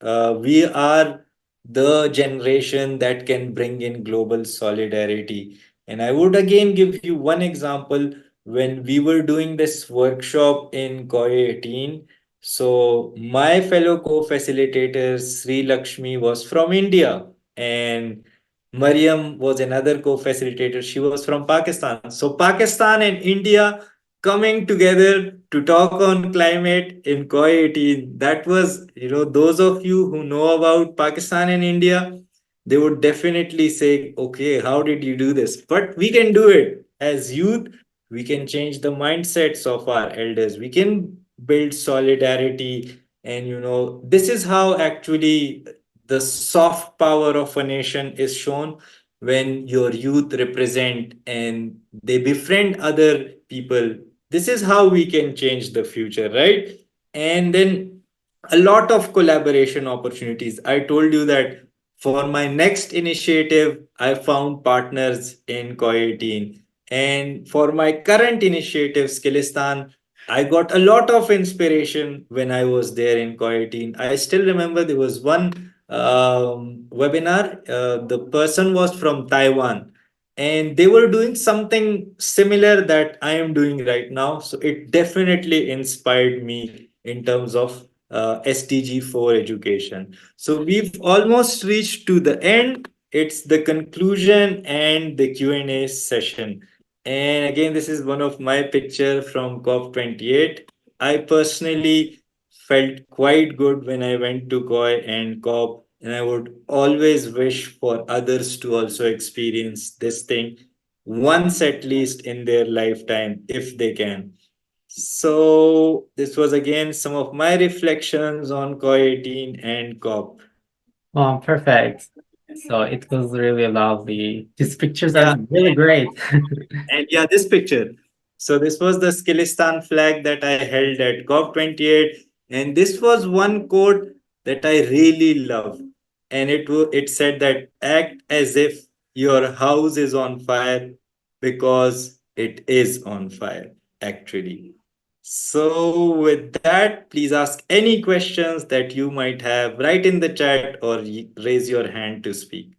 [SPEAKER 2] we are the generation that can bring in global solidarity. And I would again give you one example. When we were doing this workshop in COY 18, So my fellow co-facilitator Sri Lakshmi was from India, and Mariam was another co-facilitator. She was from Pakistan. So Pakistan and India coming together to talk on climate in COY 18. That was, those of you who know about Pakistan and India, they would definitely say, okay, how did you do this? But we can do it as youth. We can change the mindsets of our elders. We can build solidarity. And, this is how actually the soft power of a nation is shown when your youth represent and they befriend other people. This is how we can change the future, right? And then a lot of collaboration opportunities. I told you that for my next initiative, I found partners in COI 18. And for my current initiative, Skillistan, I got a lot of inspiration when I was there in COI 18. I still remember there was one webinar. The person was from Taiwan and they were doing something similar that I am doing right now. So it definitely inspired me in terms of SDG 4 education. So we've almost reached to the end. It's the conclusion and the Q&A session. And again, this is one of my picture from COP28. I personally felt quite good when I went to COI and COP, and I would always wish for others to also experience this thing once at least in their lifetime if they can. So this was again some of my reflections on COI 18 and COP.
[SPEAKER 1] Oh, perfect. So it was really lovely. These pictures are
[SPEAKER 2] Yeah,
[SPEAKER 1] really great.
[SPEAKER 2] and yeah, this picture. So this was the Skilistan flag that I held at COP28, and this was one quote that I really love, and it said that act as if your house is on fire because it is on fire actually. So with that, please ask any questions that you might have. Write in the chat or raise your hand to speak.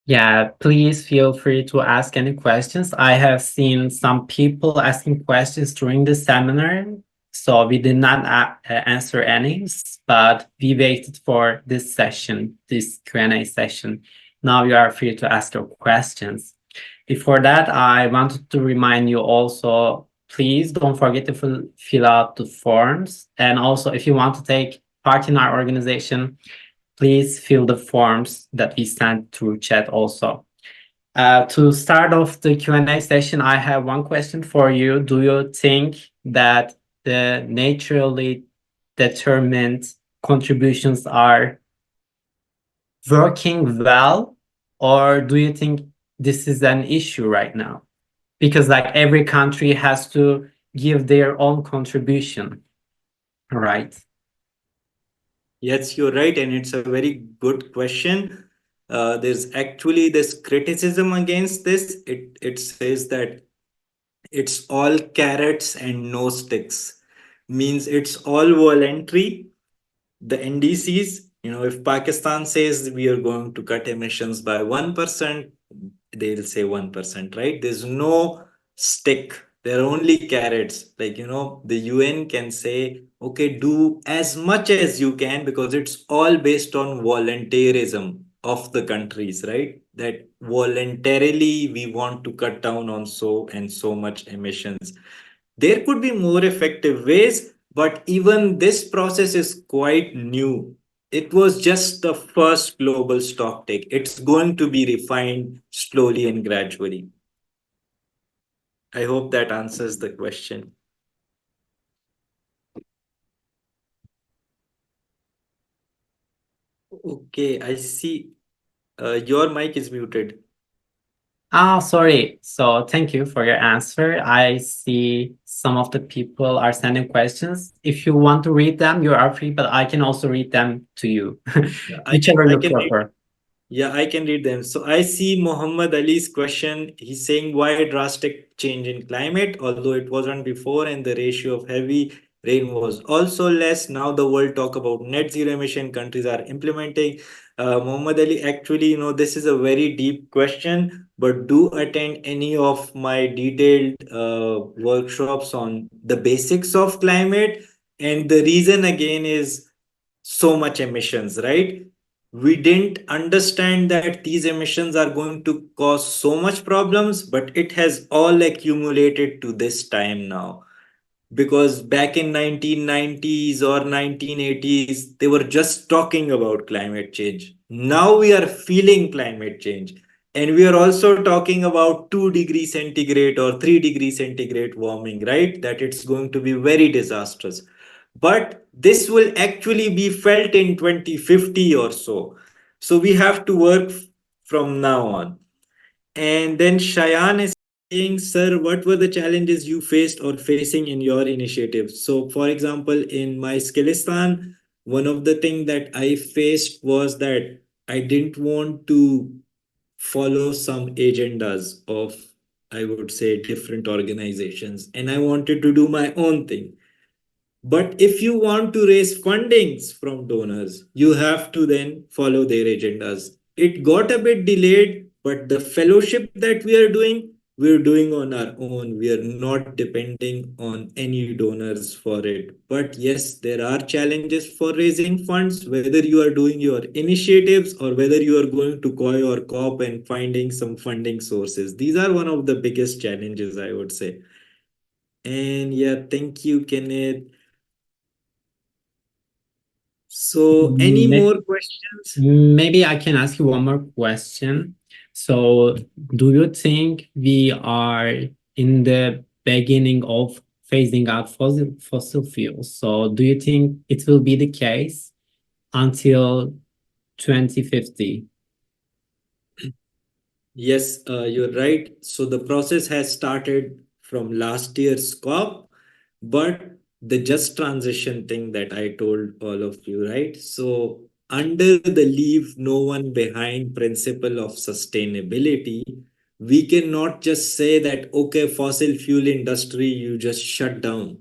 [SPEAKER 1] Yeah, please feel free to ask any questions. I have seen some people asking questions during the seminar, so we did not answer any, but we waited for this session, this Q&A session. Now you are free to ask your questions. Before that, I wanted to remind you also, please don't forget to fill out the forms. And also, if you want to take part in our organization, please fill the forms that we sent through chat also. To start off the Q&A session, I have one question for you. Do you think that the naturally determined contributions are working well, or do you think this is an issue right now? Because like every country has to give their own contribution, right?
[SPEAKER 2] Yes, you're right, and it's a very good question. There's actually this criticism against this. It says that it's all carrots and no sticks, means it's all voluntary. The NDCs, if Pakistan says we are going to cut emissions by 1%, they'll say 1%, right? There's no stick. There are only carrots. Like, the UN can say, okay, do as much as you can because it's all based on voluntarism of the countries, right? That voluntarily we want to cut down on so and so much emissions. There could be more effective ways, but even this process is quite new. It was just the first global stock take. It's going to be refined slowly and gradually. I hope that answers the question. Okay, I see. Your mic is muted.
[SPEAKER 1] Ah, sorry. So thank you for your answer. I see some of the people are sending questions. If you want to read them, you are free, but I can also read them to you,
[SPEAKER 2] Yeah,
[SPEAKER 1] whichever
[SPEAKER 2] I
[SPEAKER 1] you
[SPEAKER 2] can read.
[SPEAKER 1] prefer.
[SPEAKER 2] Yeah, I can read them. So I see Muhammad Ali's question. He's saying why drastic change in climate, although it wasn't before, and the ratio of heavy rain was also less. Now the world talk about net zero emission countries are implementing. Muhammad Ali, actually, this is a very deep question, but do attend any of my detailed workshops on the basics of climate. And the reason again is so much emissions, right? We didn't understand that these emissions are going to cause so much problems, but it has all accumulated to this time now. Because back in 1990s or 1980s, they were just talking about climate change. Now we are feeling climate change. And we are also talking about 2 degrees centigrade or 3 degrees centigrade warming, right? That it's going to be very disastrous. But this will actually be felt in 2050 or so. So we have to work from now on. And then Shayan is saying, sir, what were the challenges you faced or facing in your initiatives? So, for example, in my Skillistan, one of the things that I faced was that I didn't want to follow some agendas of, I would say, different organizations, and I wanted to do my own thing. But if you want to raise fundings from donors, you have to then follow their agendas. It got a bit delayed, but the fellowship that we're doing on our own. We are not depending on any donors for it. But yes, there are challenges for raising funds, whether you are doing your initiatives or whether you are going to COY or COP and finding some funding sources. These are one of the biggest challenges, I would say. And yeah, thank you, Kenneth. So, any
[SPEAKER 1] May-
[SPEAKER 2] more questions?
[SPEAKER 1] Maybe I can ask you one more question. So, do you think we are in the beginning of phasing out fossil fuels? So, do you think it will be the case until 2050?
[SPEAKER 2] Yes, you're right. So the process has started from last year's COP, but the just transition thing that I told all of you, right? So under the leave no one behind principle of sustainability, we cannot just say that, okay, fossil fuel industry, you just shut down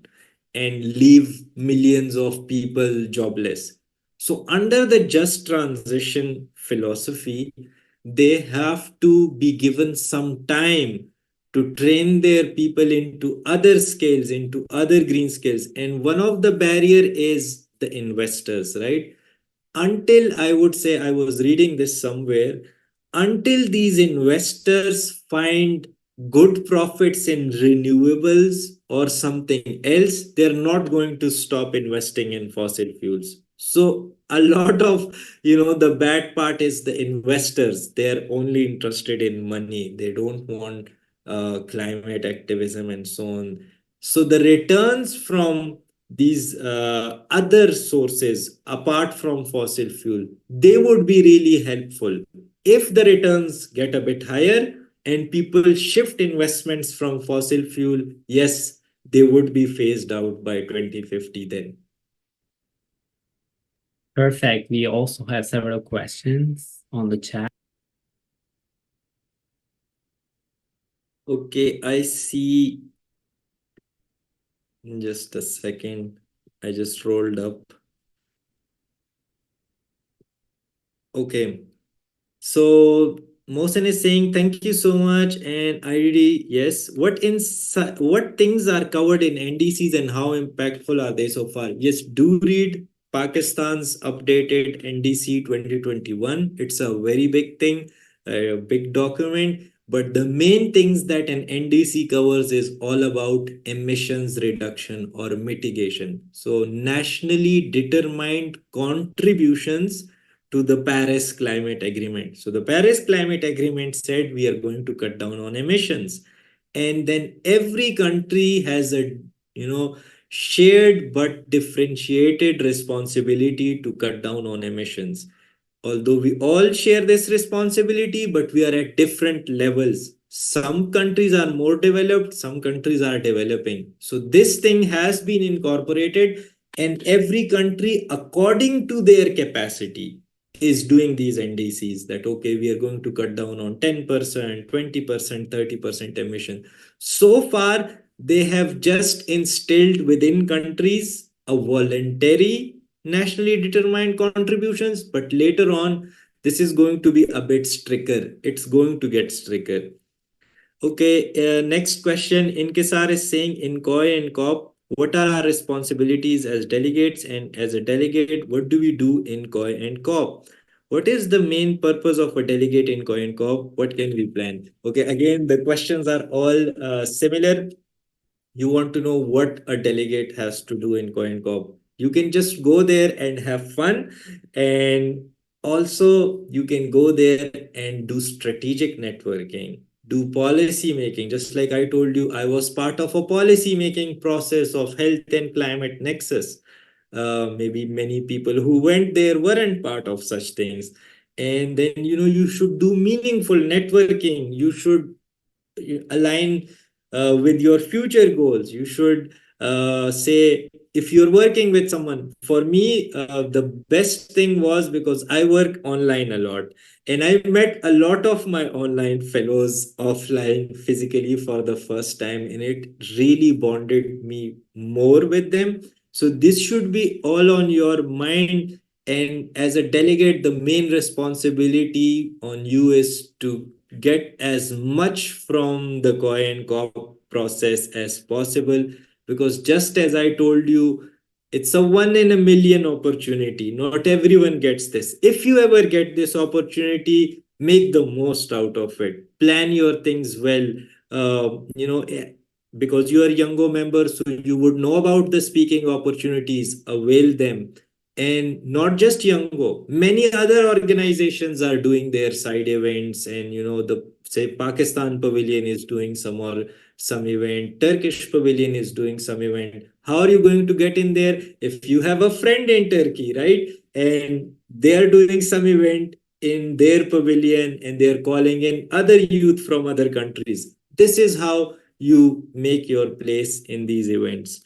[SPEAKER 2] and leave millions of people jobless. So under the just transition philosophy, they have to be given some time to train their people into other scales, into other green scales. And one of the barrier is the investors, right? Until, I would say, I was reading this somewhere, until these investors find good profits in renewables or something else, they're not going to stop investing in fossil fuels. So a lot of, the bad part is the investors. They're only interested in money. They don't want climate activism and so on. So the returns from these other sources apart from fossil fuel, they would be really helpful if the returns get a bit higher and people shift investments from fossil fuel. Yes, they would be phased out by 2050 then.
[SPEAKER 1] Perfect. We also have several questions on the chat.
[SPEAKER 2] Okay, I see. Just a second, I just rolled up. Okay. So Mohsen is saying thank you so much, and I really, yes. What things are covered in NDCs and how impactful are they so far? Yes, do read Pakistan's updated NDC 2021. It's a very big thing, a big document. But the main things that an NDC covers is all about emissions reduction or mitigation. So nationally determined contributions to the Paris Climate Agreement. So the Paris Climate Agreement said we are going to cut down on emissions. And then every country has a, shared but differentiated responsibility to cut down on emissions. Although we all share this responsibility, but we are at different levels. Some countries are more developed, some countries are developing. So this thing has been incorporated, and every country, according to their capacity, is doing these NDCs that, okay, we are going to cut down on 10%, 20%, 30% emission. So far, they have just instilled within countries a voluntary nationally determined contributions, but later on, this is going to be a bit stricter. It's going to get stricter. Okay, next question. Inkisar is saying in COY and COP, What are our responsibilities as delegates? And as a delegate, what do we do in COI and COP? What is the main purpose of a delegate in COI and COP? What can we plan? Okay, again, the questions are all similar. You want to know what a delegate has to do in CoinCorp, you can just go there and have fun. And also, you can go there and do strategic networking, do policy making. Just like I told you, I was part of a policy making process of health and climate nexus. Maybe many people who went there weren't part of such things. And then, you should do meaningful networking. You should align with your future goals. You should say, if you're working with someone, for me, the best thing was because I work online a lot, and I met a lot of my online fellows offline physically for the first time, and it really bonded me more with them. So this should be all on your mind. And as a delegate, the main responsibility on you is to get as much from the coin cop process as possible, because just as I told you, it's a one in a million opportunity. Not everyone gets this. If you ever get this opportunity, make the most out of it. Plan your things well. Because you are younger member, so you would know about the speaking opportunities. Avail them. And not just Yango, many other organizations are doing their side events. And the say Pakistan Pavilion is doing some event, Turkish Pavilion is doing some event. How are you going to get in there? If you have a friend in Turkey, right? And they are doing some event in their pavilion and they're calling in other youth from other countries. This is how you make your place in these events.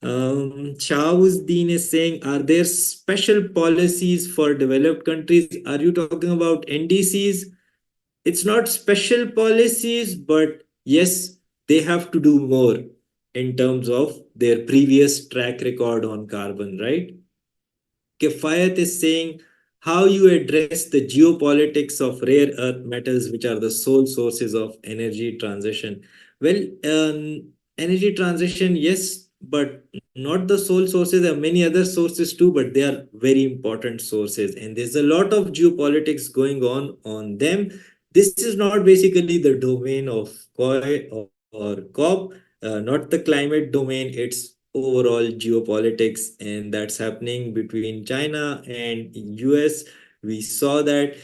[SPEAKER 2] Shahouzdin is saying, are there special policies for developed countries? Are you talking about NDCs? It's not special policies, but yes, they have to do more in terms of their previous track record on carbon, right? Kifayat is saying how you address the geopolitics of rare earth metals, which are the sole sources of energy transition. Well, energy transition, yes, but not the sole sources. There are many other sources too, but they are very important sources. And there's a lot of geopolitics going on them. This is not basically the domain of COI or COP, not the climate domain. It's overall geopolitics, and that's happening between China and US. We saw that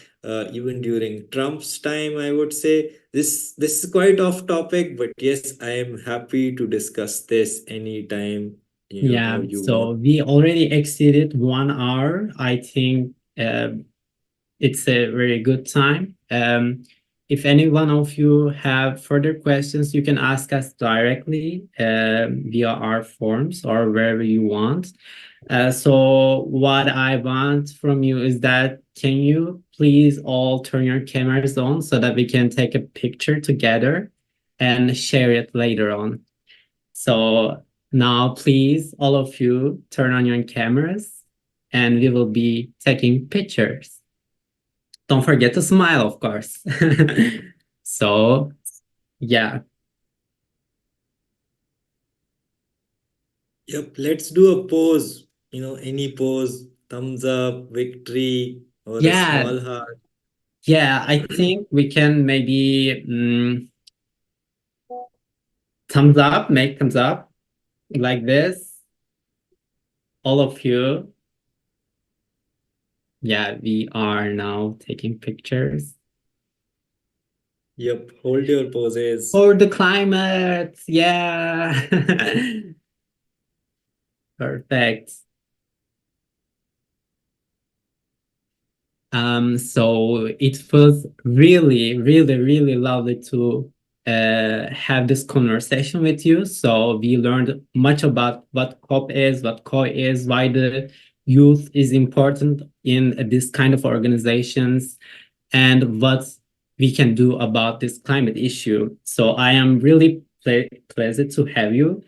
[SPEAKER 2] even during Trump's time. I would say this is quite off topic, but yes, I am happy to discuss this anytime
[SPEAKER 1] Yeah,
[SPEAKER 2] you want.
[SPEAKER 1] so we already exceeded 1 hour. I think it's a very good time. If any one of you have further questions, you can ask us directly via our forms or wherever you want. So what I want from you is that can you please all turn your cameras on so that we can take a picture together and share it later on. So now please, all of you, turn on your cameras and we will be taking pictures. Don't forget to smile, of course. So, yeah.
[SPEAKER 2] Yep, let's do a pose. Any pose, thumbs up, victory, or a
[SPEAKER 1] Yeah,
[SPEAKER 2] small heart.
[SPEAKER 1] yeah, I think we can maybe thumbs up, make thumbs up like this. All of you. Yeah, we are now taking pictures.
[SPEAKER 2] Yep, hold your poses.
[SPEAKER 1] For the climate. Yeah. Perfect. So it was really, really, really lovely to have this conversation with you. So we learned much about what COP is, what COI is, why the youth is important in this kind of organizations, and what we can do about this climate issue. So I am really pleased to have you.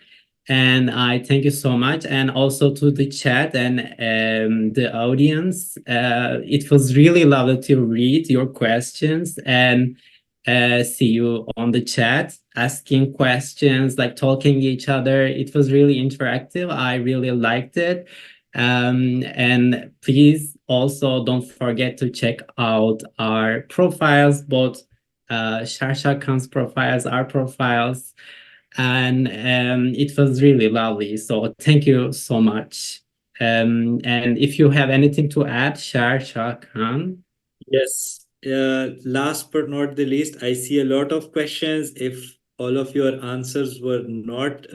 [SPEAKER 1] And I thank you so much, and also to the chat and the audience. It was really lovely to read your questions and see you on the chat. asking questions, like talking each other. It was really interactive. I really liked it. And please also don't forget to check out our profiles, both Sher Shan Khan's profiles, our profiles. And it was really lovely. So thank you so much. And if you have anything to add, Sher Shan Khan.
[SPEAKER 2] Yes. Last but not the least, I see a lot of questions. If all of your answers were not,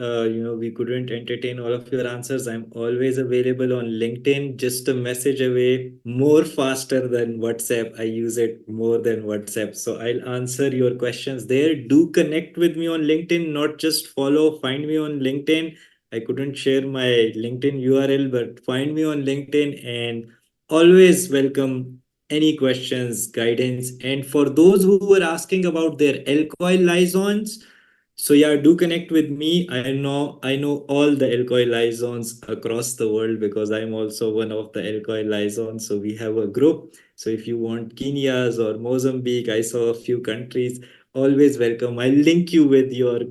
[SPEAKER 2] we couldn't entertain all of your answers, I'm always available on LinkedIn, just a message away, more faster than WhatsApp. I use it more than WhatsApp. So I'll answer your questions there. Do connect with me on LinkedIn, not just follow, find me on LinkedIn. I couldn't share my LinkedIn URL, but find me on LinkedIn and always welcome any questions, guidance. And for those who were asking about their alcohol liaisons, so yeah, do connect with me. I know all the alcohol liaisons across the world because I'm also one of the alcohol liaisons. So we have a group. So if you want Kenya's or Mozambique, I saw a few countries. Always welcome. I'll link you with your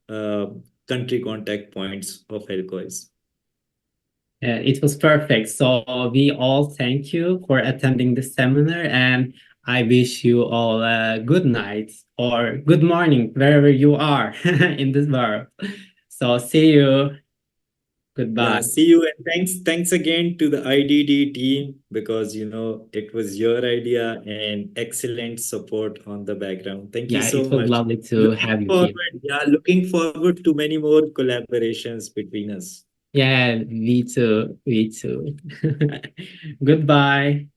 [SPEAKER 2] uh, country contact points of alcohols.
[SPEAKER 1] It was perfect. So we all thank you for attending this seminar, and I wish you all a good night or good morning wherever you are in this world. So see you.
[SPEAKER 2] Yeah,
[SPEAKER 1] Goodbye.
[SPEAKER 2] see you, and thanks again to the IDD team because it was your idea and excellent support on the background. Thank you
[SPEAKER 1] Yeah,
[SPEAKER 2] so
[SPEAKER 1] it was
[SPEAKER 2] much.
[SPEAKER 1] lovely to
[SPEAKER 2] Looking
[SPEAKER 1] have you here.
[SPEAKER 2] forward, yeah, looking forward to many more collaborations between us.
[SPEAKER 1] Yeah, me too. Me too. Goodbye.